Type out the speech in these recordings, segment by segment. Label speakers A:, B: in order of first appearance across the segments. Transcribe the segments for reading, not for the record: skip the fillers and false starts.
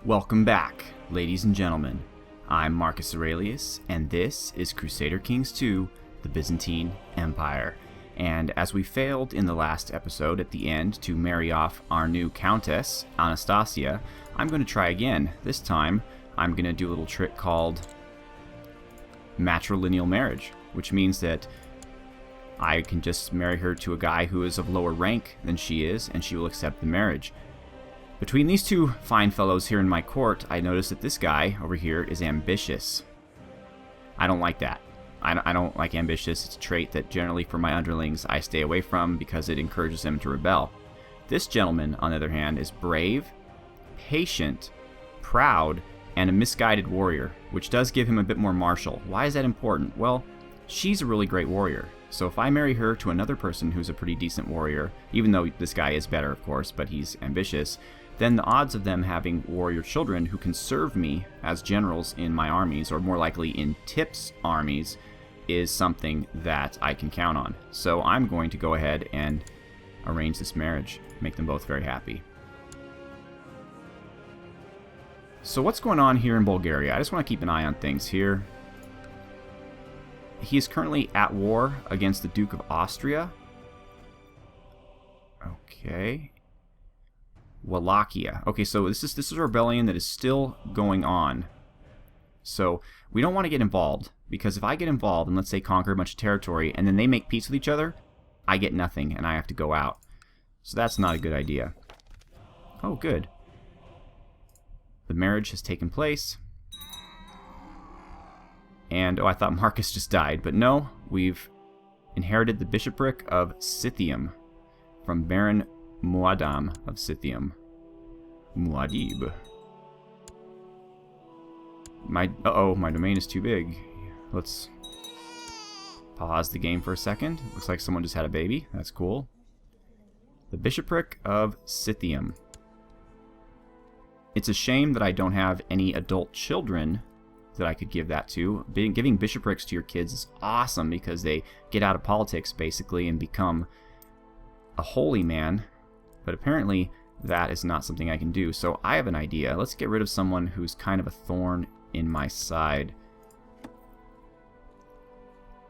A: Welcome back, ladies and gentlemen. I'm Marcus Aurelius, and this is Crusader Kings 2, the Byzantine Empire. And as we failed in the last episode at the end to marry off our new countess, Anastasia, I'm going to try again. This time, I'm going to do a little trick called matrilineal marriage, which means that I can just marry her to a guy who is of lower rank than she is, and she will accept the marriage. Between these two fine fellows here in my court, I notice that this guy over here is ambitious. I don't like that. I don't like ambitious. It's a trait that generally for my underlings I stay away from because it encourages them to rebel. This gentleman, on the other hand, is brave, patient, proud, and a misguided warrior, which does give him a bit more martial. Why is that important? Well, she's a really great warrior. So if I marry her to another person who's a pretty decent warrior, even though this guy is better, of course, but he's ambitious, then the odds of them having warrior children who can serve me as generals in my armies, or more likely in Tip's armies, is something that I can count on. So I'm going to go ahead and arrange this marriage, make them both very happy. So what's going on here in Bulgaria? I just want to keep an eye on things here. He is currently at war against the Duke of Austria. Okay. Wallachia. Okay, so this is a rebellion that is still going on. So we don't want to get involved, because if I get involved and let's say conquer a bunch of territory and then they make peace with each other, I get nothing and I have to go out. So that's not a good idea. Oh, good. The marriage has taken place. And, oh, I thought Marcus just died, but no, we've inherited the bishopric of Scythium from Baron Muadam of Scythium. Muad'Dib. My domain is too big. Let's pause the game for a second. Looks like someone just had a baby. That's cool. The bishopric of Scythium. It's a shame that I don't have any adult children that I could give that to. Giving bishoprics to your kids is awesome because they get out of politics basically and become a holy man. But apparently that is not something I can do. So I have an idea. Let's get rid of someone who's kind of a thorn in my side.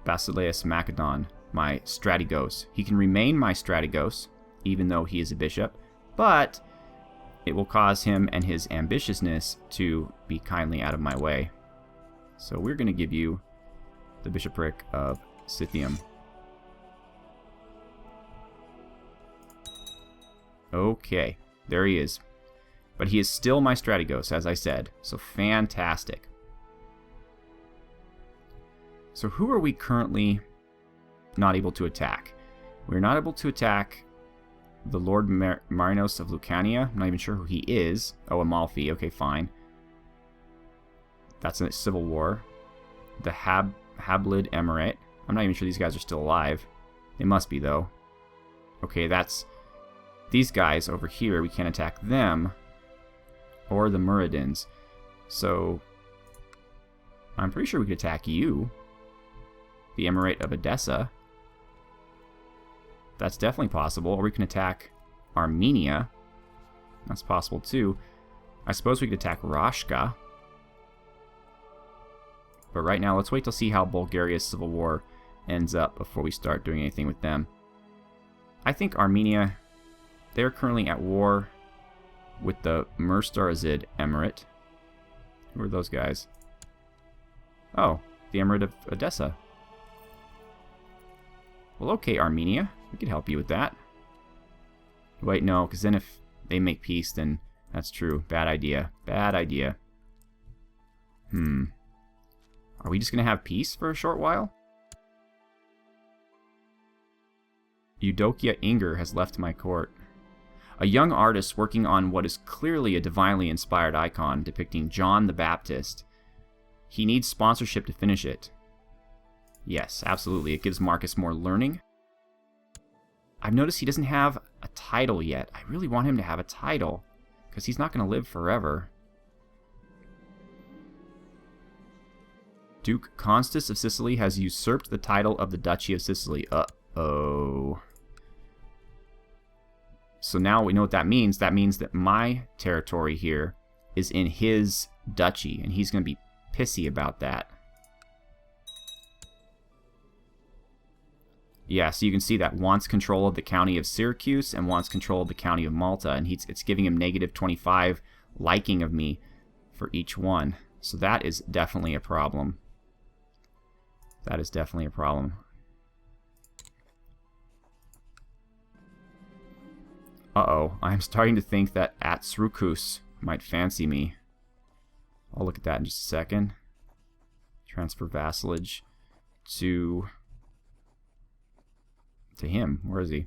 A: Basileus Macedon, my strategos. He can remain my strategos even though he is a bishop, but it will cause him and his ambitiousness to be kindly out of my way. So we're going to give you the bishopric of Scythium. Okay, there he is. But he is still my strategos, as I said. So fantastic. So who are we currently not able to attack? We're not able to attack the Lord Marinos of Lucania. I'm not even sure who he is. Oh, Amalfi. Okay, fine. That's a civil war. The Hablid Emirate. I'm not even sure these guys are still alive. They must be, though. Okay, that's these guys over here. We can't attack them. Or the Muradins. So I'm pretty sure we could attack you. The Emirate of Edessa. That's definitely possible. Or we can attack Armenia. That's possible, too. I suppose we could attack Rashka. But right now, let's wait to see how Bulgaria's civil war ends up before we start doing anything with them. I think Armenia, they're currently at war with the Murstarazid Emirate. Who are those guys? Oh, the Emirate of Edessa. Well, okay, Armenia. We could help you with that. Wait, no, because then if they make peace, then that's true. Bad idea. Bad idea. Are we just going to have peace for a short while? Eudokia Inger has left my court. A young artist working on what is clearly a divinely inspired icon depicting John the Baptist. He needs sponsorship to finish it. Yes, absolutely. It gives Marcus more learning. I've noticed he doesn't have a title yet. I really want him to have a title, because he's not going to live forever. Duke Constus of Sicily has usurped the title of the Duchy of Sicily. Uh-oh. So now we know what that means. That means that my territory here is in his duchy, and he's going to be pissy about that. Yeah, so you can see that wants control of the county of Syracuse and wants control of the county of Malta, and it's giving him negative 25 liking of me for each one. So that is definitely a problem. That is definitely a problem. Uh-oh, I'm starting to think that Atsrukus might fancy me. I'll look at that in just a second. Transfer vassalage to him. Where is he?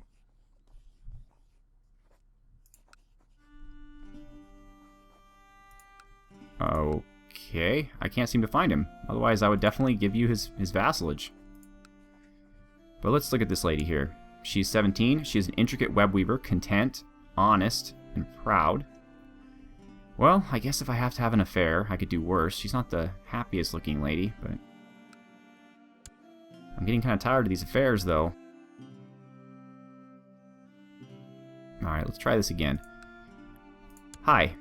A: Okay, I can't seem to find him. Otherwise, I would definitely give you his vassalage. But let's look at this lady here. She's 17. She is an intricate web weaver, content, honest, and proud. Well, I guess if I have to have an affair, I could do worse. She's not the happiest looking lady, but I'm getting kind of tired of these affairs, though. Alright, let's try this again. Hi.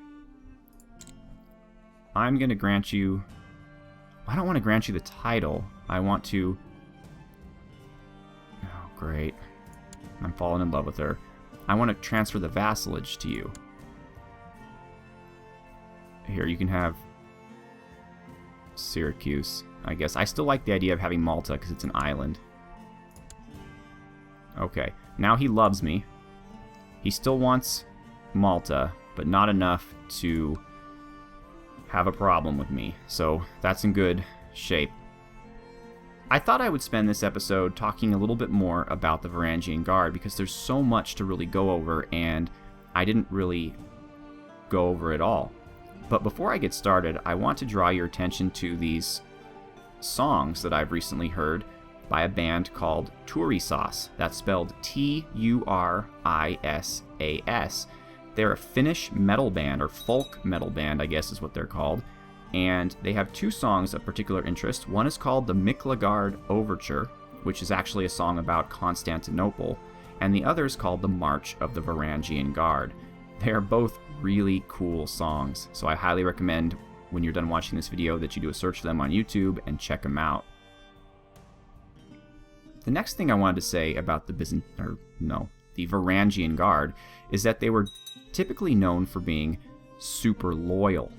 A: I'm going to grant you... I don't want to grant you the title. I want to... Oh, great. I'm falling in love with her. I want to transfer the vassalage to you. Here, you can have Syracuse, I guess. I still like the idea of having Malta because it's an island. Okay, now he loves me. He still wants Malta, but not enough to have a problem with me. So that's in good shape. I thought I would spend this episode talking a little bit more about the Varangian Guard because there's so much to really go over, and I didn't really go over it all. But before I get started, I want to draw your attention to these songs that I've recently heard by a band called Turisas. That's spelled Turisas. They're a Finnish metal band, or folk metal band, I guess is what they're called. And they have two songs of particular interest. One is called the Miklagard Overture, which is actually a song about Constantinople. And the other is called the March of the Varangian Guard. They are both really cool songs, so I highly recommend when you're done watching this video that you do a search for them on YouTube and check them out. The next thing I wanted to say about the Varangian Guard is that they were typically known for being super loyal.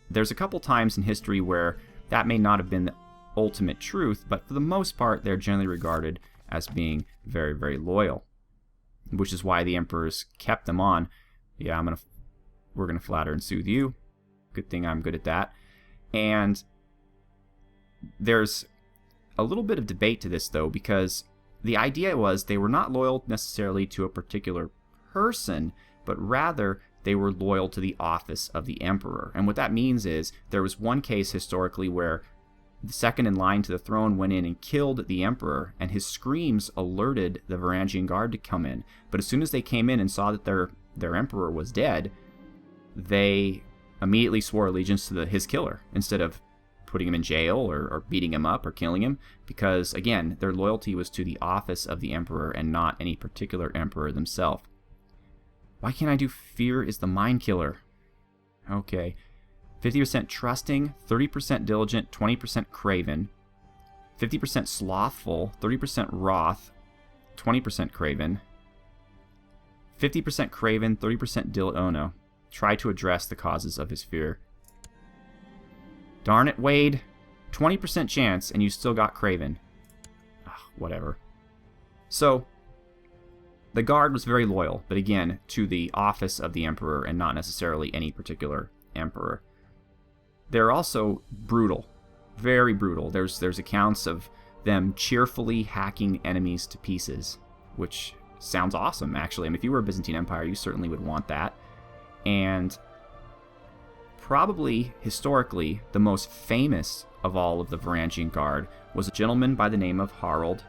A: There's a couple times in history where that may not have been the ultimate truth, but for the most part, they're generally regarded as being very, very loyal, which is why the emperors kept them on. Yeah, we're gonna flatter and soothe you. Good thing I'm good at that. And there's a little bit of debate to this, though, because the idea was they were not loyal necessarily to a particular person, but rather they were loyal to the office of the emperor. And what that means is there was one case historically where the second in line to the throne went in and killed the emperor, and his screams alerted the Varangian Guard to come in. But as soon as they came in and saw that their emperor was dead, they immediately swore allegiance to his killer instead of putting him in jail or beating him up or killing him, because, again, their loyalty was to the office of the emperor and not any particular emperor themselves. Why can't I do fear is the mind killer? Okay. 50% trusting, 30% diligent, 20% craven, 50% slothful, 30% wroth, 20% craven, 50% craven, 30% diligent. Oh no. Try to address the causes of his fear. Darn it, Wade. 20% chance and you still got craven. Ugh, whatever. So, the guard was very loyal, but again, to the office of the emperor and not necessarily any particular emperor. They're also brutal, very brutal. There's accounts of them cheerfully hacking enemies to pieces, which sounds awesome, actually. I mean, if you were a Byzantine Empire, you certainly would want that. And probably, historically, the most famous of all of the Varangian Guard was a gentleman by the name of Harald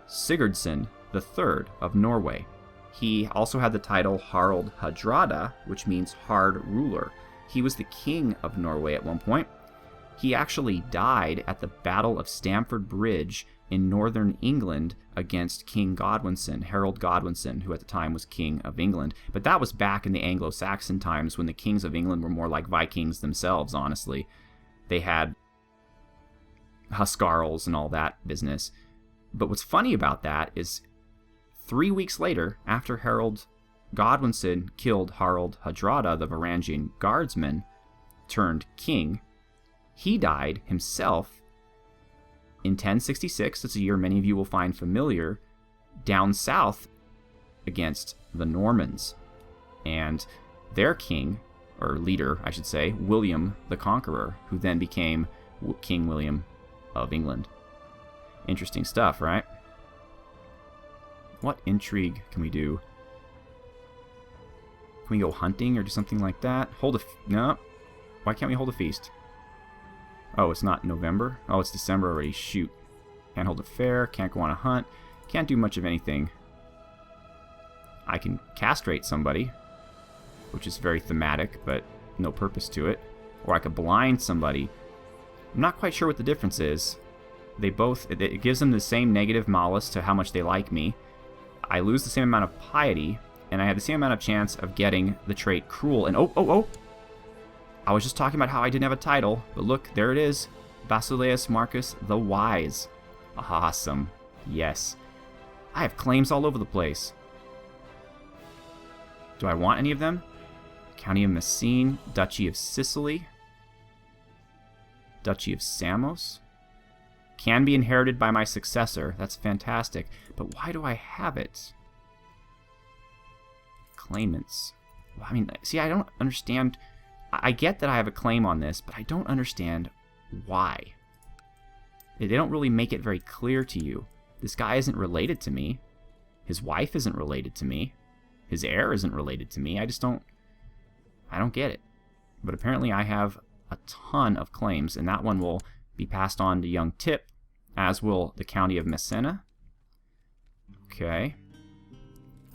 A: Sigurdsson III of Norway. He also had the title Harald Hardrada, which means hard ruler. He was the king of Norway at one point, He actually died at the Battle of Stamford Bridge in northern England against King Godwinson, Harold Godwinson, who at the time was King of England. But that was back in the Anglo-Saxon times when the kings of England were more like Vikings themselves, honestly. They had huscarls and all that business. But what's funny about that is 3 weeks later, after Harold Godwinson killed Harald Hardrada, the Varangian guardsman, turned king, he died himself in 1066. That's a year many of you will find familiar, down south against the Normans. And their king, or leader, I should say, William the Conqueror, who then became King William of England. Interesting stuff, right? What intrigue can we do? Can we go hunting or do something like that? No. Why can't we hold a feast? Oh, it's not November? Oh, it's December already. Shoot. Can't hold a fair. Can't go on a hunt. Can't do much of anything. I can castrate somebody, which is very thematic, but no purpose to it. Or I could blind somebody. I'm not quite sure what the difference is. It gives them the same negative malice to how much they like me. I lose the same amount of piety, and I have the same amount of chance of getting the trait cruel. And oh! I was just talking about how I didn't have a title, but look, there it is. Basileus Marcus the Wise. Awesome. Yes. I have claims all over the place. Do I want any of them? County of Messene, Duchy of Sicily, Duchy of Samos. Can be inherited by my successor. That's fantastic. But why do I have it? Claimants. Well, I mean, see, I don't understand. I get that I have a claim on this, but I don't understand why. They don't really make it very clear to you. This guy isn't related to me. His wife isn't related to me. His heir isn't related to me. I don't get it. But apparently I have a ton of claims, and that one will be passed on to young Tip, as will the county of Messena. Okay.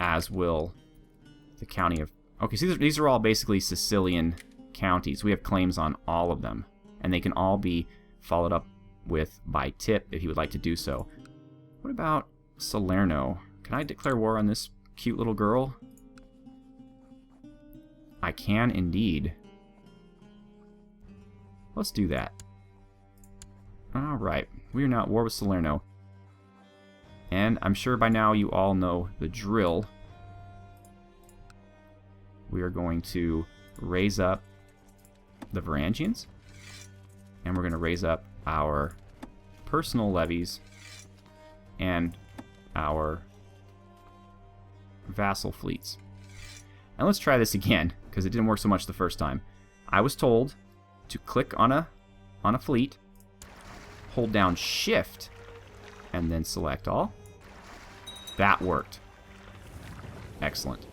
A: As will the county of... Okay, so these are all basically Sicilian counties. We have claims on all of them, and they can all be followed up with by Tip if he would like to do so. What about Salerno? Can I declare war on this cute little girl? I can indeed. Let's do that. Alright, we are now at war with Salerno. And I'm sure by now you all know the drill. We are going to raise up the Varangians. And we're going to raise up our personal levies and our vassal fleets. And let's try this again, because it didn't work so much the first time. I was told to click on a fleet, hold down Shift, and then select all. That worked. Excellent.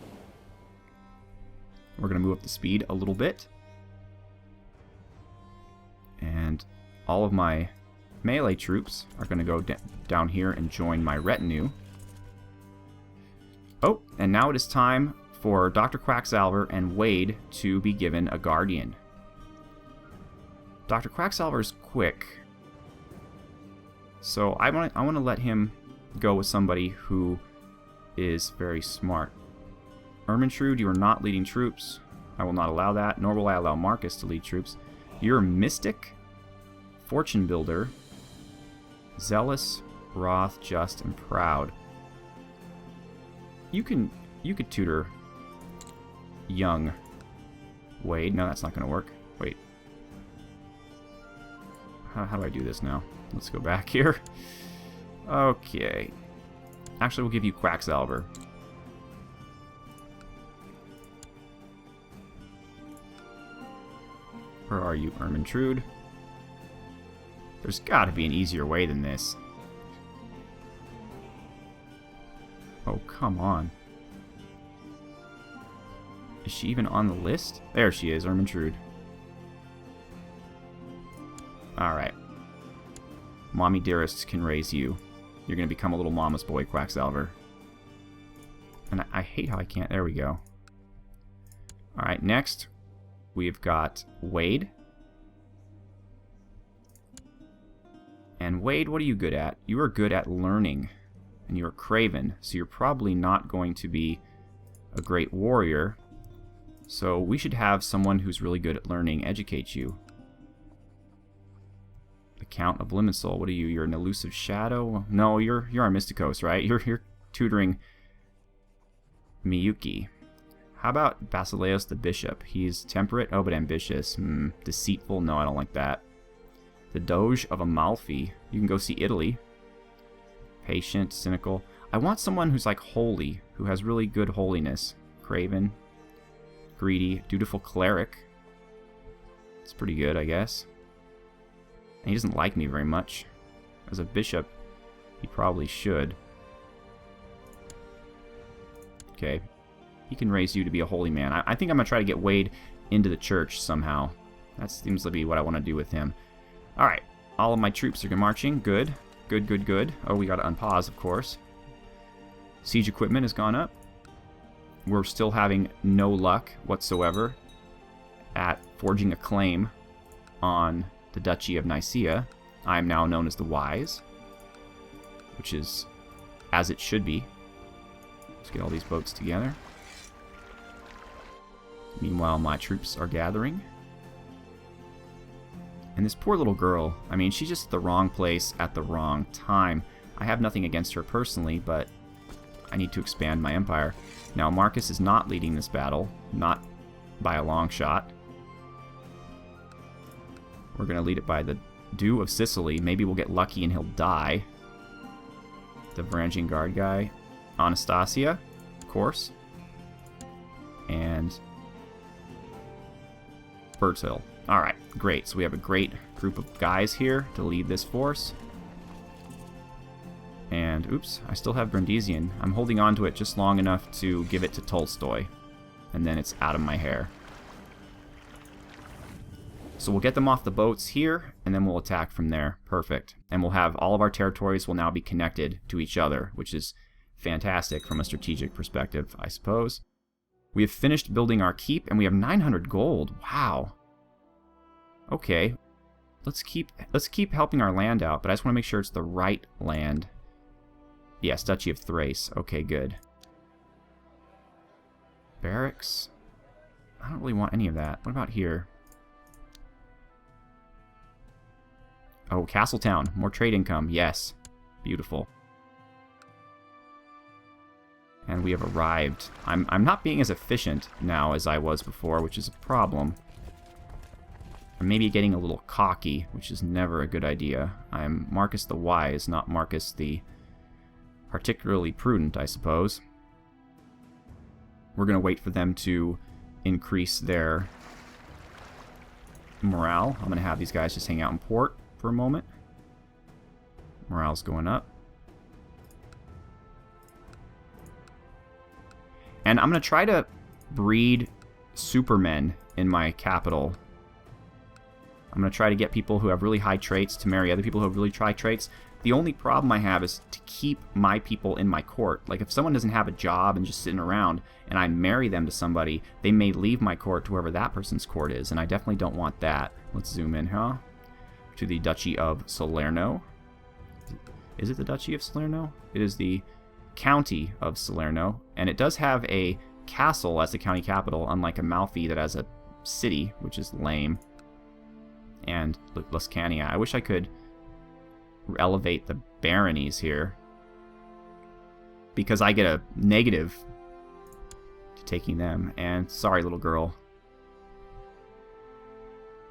A: We're going to move up the speed a little bit. And all of my melee troops are going to go down here and join my retinue. Oh, and now it is time for Dr. Quacksalver and Wade to be given a guardian. Dr. Quacksalver's quick, so I want to let him go with somebody who is very smart. Ermentrude, you are not leading troops. I will not allow that, nor will I allow Marcus to lead troops. You're a mystic, fortune builder, zealous, wroth, just, and proud. You could tutor young Wade. No, that's not going to work. Wait. How do I do this now? Let's go back here. Okay. Actually, we'll give you Quacksalver. Where are you, Ermentrude? There's got to be an easier way than this. Oh, come on. Is she even on the list? There she is, Ermentrude. Alright. Mommy Dearest can raise you. You're going to become a little mama's boy, Quacksalver. And I hate how I can't... There we go. Alright, next we've got Wade. And Wade, what are you good at? You are good at learning. And you're craven, so you're probably not going to be a great warrior. So we should have someone who's really good at learning educate you. The Count of Limassol. What are you? You're an elusive shadow? No, you're our Mysticos, right? You're tutoring Miyuki. How about Basileus the Bishop? He's temperate, oh, but ambitious. Deceitful? No, I don't like that. The Doge of Amalfi. You can go see Italy. Patient, cynical. I want someone who's like holy, who has really good holiness. Craven. Greedy. Dutiful cleric. It's pretty good, I guess. And he doesn't like me very much. As a bishop, he probably should. Okay. He can raise you to be a holy man. I think I'm going to try to get Wade into the church somehow. That seems to be what I want to do with him. Alright. All of my troops are marching. Good. Good, good, good. Oh, we got to unpause, of course. Siege equipment has gone up. We're still having no luck whatsoever at forging a claim on the Duchy of Nicaea. I am now known as the Wise, which is as it should be. Let's get all these boats together. Meanwhile, my troops are gathering. And this poor little girl, I mean, she's just at the wrong place at the wrong time. I have nothing against her personally, but I need to expand my empire. Now, Marcus is not leading this battle, not by a long shot. We're going to lead it by the Duke of Sicily. Maybe we'll get lucky and he'll die. The Varangian Guard guy. Anastasia, of course. And Bertil. Alright, great. So we have a great group of guys here to lead this force. And, oops, I still have Brundisian. I'm holding on to it just long enough to give it to Tolstoy. And then it's out of my hair. So we'll get them off the boats here, and then we'll attack from there. Perfect. And we'll have all of our territories will now be connected to each other, which is fantastic from a strategic perspective, I suppose. We have finished building our keep, and we have 900 gold. Wow. Okay. Let's keep helping our land out, but I just want to make sure it's the right land. Yes, Duchy of Thrace. Okay, good. Barracks? I don't really want any of that. What about here? Oh, Castletown. More trade income. Yes. Beautiful. And we have arrived. I'm not being as efficient now as I was before, which is a problem. I'm maybe getting a little cocky, which is never a good idea. I'm Marcus the Wise, not Marcus the particularly prudent, I suppose. We're going to wait for them to increase their morale. I'm going to have these guys just hang out in port for a moment. Morale's going up. And I'm going to try to breed supermen in my capital. I'm going to try to get people who have really high traits to marry other people who have really high traits. The only problem I have is to keep my people in my court. Like, if someone doesn't have a job and just sitting around, and I marry them to somebody, they may leave my court to wherever that person's court is, and I definitely don't want that. Let's zoom in, huh? To the Duchy of Salerno. Is it the Duchy of Salerno? It is the County of Salerno, and it does have a castle as the county capital, unlike Amalfi that has a city, which is lame. And Luscania. I wish I could elevate the baronies here, because I get a negative to taking them. And sorry, little girl.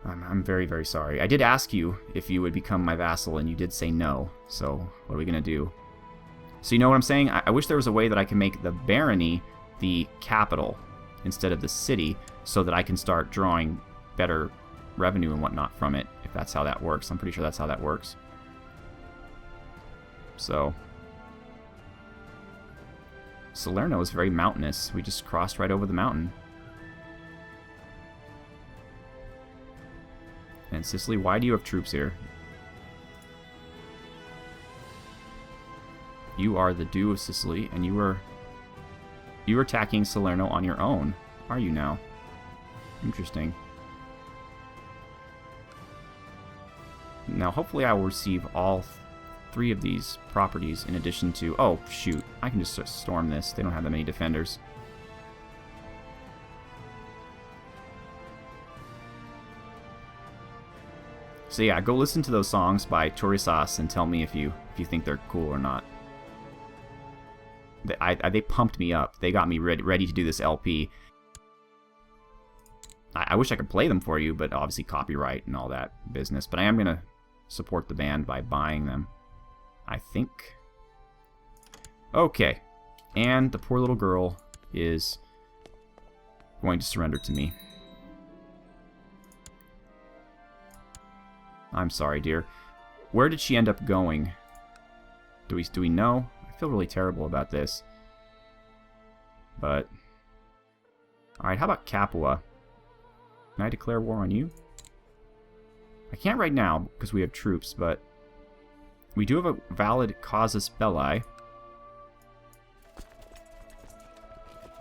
A: I'm very, very sorry. I did ask you if you would become my vassal, and you did say no. So what are we going to do? So you know what I'm saying? I wish there was a way that I can make the barony the capital instead of the city, so that I can start drawing better revenue and whatnot from it, if that's how that works. I'm pretty sure that's how that works. So Salerno is very mountainous. We just crossed right over the mountain. And Sicily, why do you have troops here? You are the Duke of Sicily, and you're attacking Salerno on your own, are you now? Interesting. Now, hopefully I will receive all 3 of these properties in addition to... Oh, shoot. I can just storm this. They don't have that many defenders. So yeah, go listen to those songs by Torisas and tell me if you think they're cool or not. They pumped me up. They got me ready to do this LP. I wish I could play them for you, but obviously copyright and all that business. But I am going to support the band by buying them, I think. Okay. And the poor little girl is going to surrender to me. I'm sorry, dear. Where did she end up going? Do we know? I feel really terrible about this. But... Alright, how about Capua? Can I declare war on you? I can't right now, because we have troops, but... We do have a valid casus belli.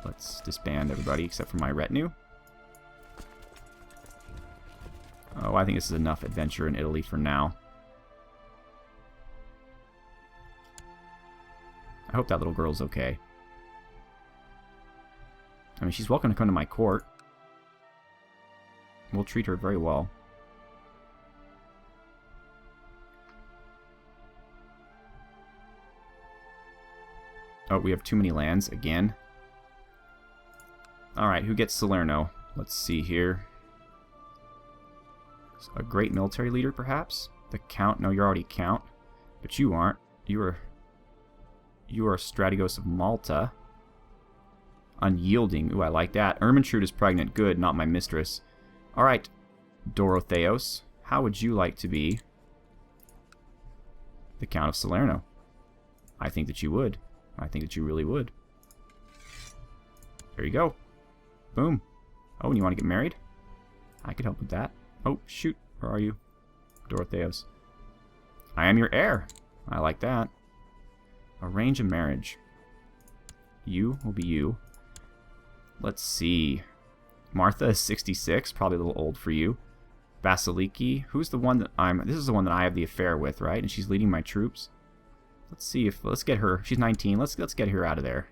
A: Let's disband everybody except for my retinue. Oh, I think this is enough adventure in Italy for now. I hope that little girl's okay. I mean, she's welcome to come to my court. We'll treat her very well. Oh, we have too many lands again. Alright, who gets Salerno? Let's see here. A great military leader, perhaps? The Count? No, you're already Count. But you aren't. You are Strategos of Malta. Unyielding. Ooh, I like that. Ermentrude is pregnant. Good, not my mistress. Alright, Dorotheos. How would you like to be the Count of Salerno? I think that you would. I think that you really would. There you go. Boom. Oh, and you want to get married? I could help with that. Oh, shoot. Where are you? Dorotheos. I am your heir. I like that. Arrange a marriage. You will be you. Let's see. Martha is 66. Probably a little old for you. Vasiliki. Who's the one that I'm... This is the one that I have the affair with, right? And she's leading my troops. Let's see if... Let's get her... She's 19. Let's get her out of there.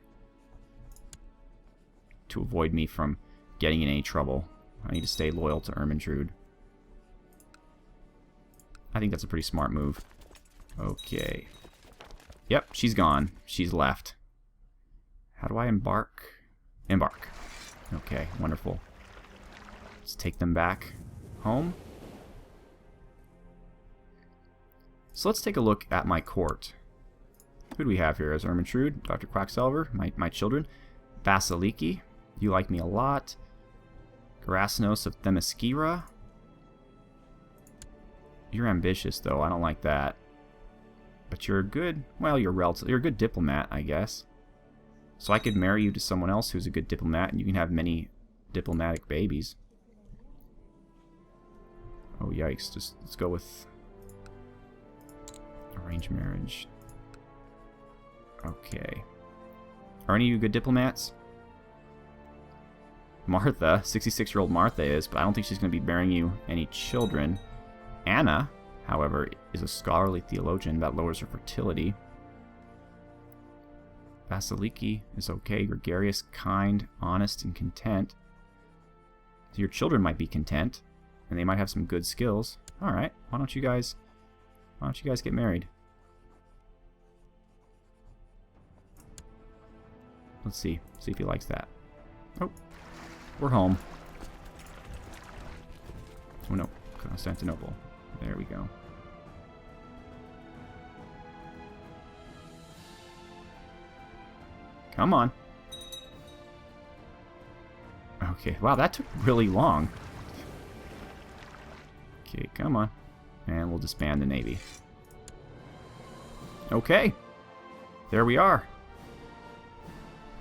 A: To avoid me from getting in any trouble. I need to stay loyal to Ermentrude. I think that's a pretty smart move. Okay. Yep, she's gone. She's left. How do I embark? Embark. Okay, wonderful. Let's take them back home. So let's take a look at my court. Who do we have here? As Ermentrude, Dr. Quacksalver, my children. Vasiliki, you like me a lot. Gerasinos of Themyscira. You're ambitious, though. I don't like that. But you're a good... Well, you're a good diplomat, I guess. So I could marry you to someone else who's a good diplomat, and you can have many diplomatic babies. Oh, yikes. Let's go with... Arranged marriage. Okay. Are any of you good diplomats? Martha, 66-year-old Martha is, but I don't think she's going to be bearing you any children. Anna, however, is a scholarly theologian. That lowers her fertility. Vasiliki is okay, gregarious, kind, honest, and content. So your children might be content, and they might have some good skills. Alright, why don't you guys get married? Let's see if he likes that. Oh, we're home. Oh no, Constantinople. There we go. Come on. Okay, wow, that took really long. Okay, come on. And we'll disband the Navy. Okay. There we are.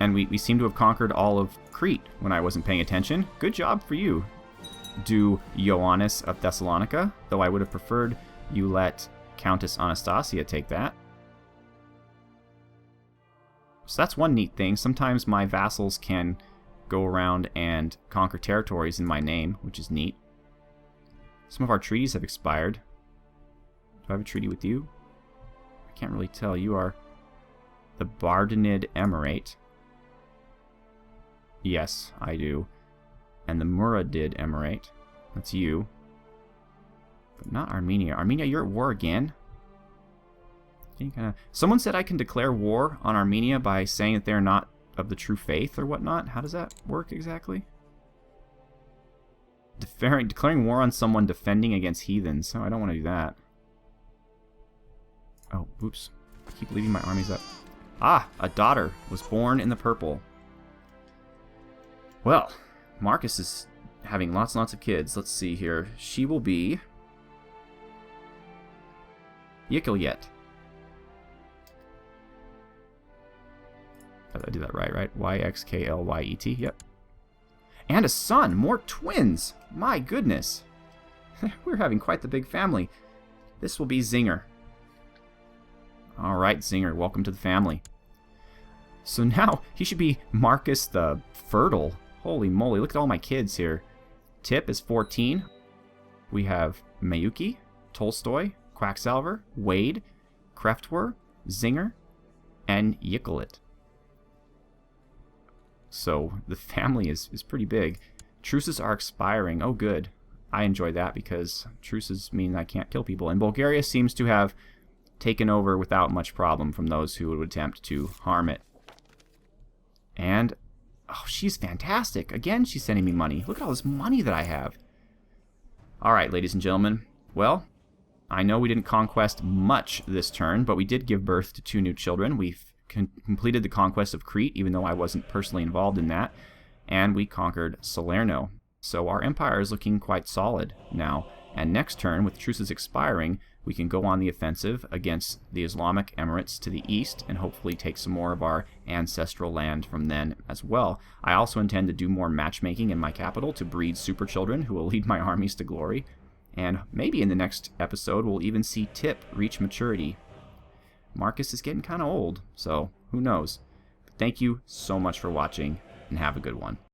A: And we seem to have conquered all of Crete when I wasn't paying attention. Good job for you, do Ioannis of Thessalonica, though I would have preferred you let Countess Anastasia take that. So that's one neat thing. Sometimes my vassals can go around and conquer territories in my name, which is neat. Some of our treaties have expired. I have a treaty with you? I can't really tell. You are the Bardanid Emirate. Yes, I do. And the Muradid Emirate. That's you. But not Armenia. Armenia, you're at war again? Someone said I can declare war on Armenia by saying that they're not of the true faith or whatnot. How does that work exactly? Declaring war on someone defending against heathens. So I don't want to do that. Oh, oops. I keep leaving my armies up. Ah, a daughter was born in the purple. Well, Marcus is having lots and lots of kids. Let's see here. She will be Yikelyet. Did I do that right? Y-X-K-L-Y-E-T. Yep. And a son. More twins. My goodness. We're having quite the big family. This will be Zinger. All right, Zinger. Welcome to the family. So now he should be Marcus the Fertile. Holy moly. Look at all my kids here. Tip is 14. We have Mayuki, Tolstoy, Quacksalver, Wade, Kreftwer, Zinger, and Yikelyet. So the family is pretty big. Truces are expiring. Oh, good. I enjoy that because truces mean I can't kill people. And Bulgaria seems to have taken over without much problem from those who would attempt to harm it. And, oh, she's fantastic. Again, she's sending me money. Look at all this money that I have. All right, ladies and gentlemen. Well, I know we didn't conquest much this turn, but we did give birth to 2 new children. We've completed the conquest of Crete, even though I wasn't personally involved in that. And we conquered Salerno. So our empire is looking quite solid now. And next turn, with truces expiring, we can go on the offensive against the Islamic Emirates to the east and hopefully take some more of our ancestral land from then as well. I also intend to do more matchmaking in my capital to breed super children who will lead my armies to glory. And maybe in the next episode, we'll even see Tip reach maturity. Marcus is getting kind of old, so who knows. But thank you so much for watching, and have a good one.